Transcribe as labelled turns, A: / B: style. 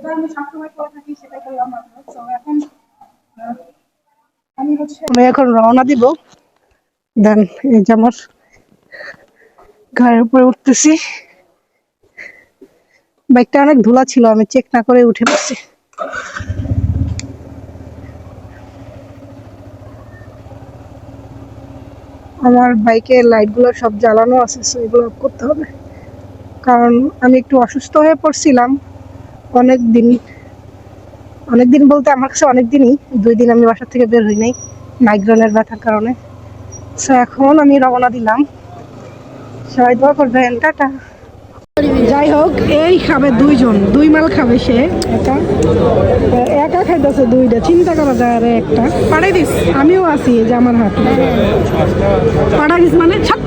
A: যেটা আমি সবসময় করে থাকি সেটাই করলাম মাত্র। তো এখন আমি এখন রওনা দিব। দেন এই যে আমার গাড়ির উপরে উঠতেছি। বাইকটা অনেক ধুলা ছিল, আমি চেক না করে উঠে পড়ছি। আমার বাইকের লাইটগুলো সব জ্বালানো আছে, সো এগুলো করতে হবে, কারণ আমি একটু অসুস্থ হয়ে পড়ছিলাম অনেকদিন। অনেকদিন বলতে আমার কাছে অনেকদিনই, 2 দিন আমি বাসা থেকে বের হই নাই মাইগ্রেনের ব্যথার কারণে। সো এখন আমি রওনা দিলাম, সবাই দোয়া করবেন, টাটা। যাই হোক, এই খাবে 2 জন, 2 মাল খাবে সে একা একা খাইতেছে 2টা, চিন্তা করা যায়। আর একটা পাঠাই দিস, আমিও আছি, এই যে আমার হাত পাঠাই দিস মানে ছাপ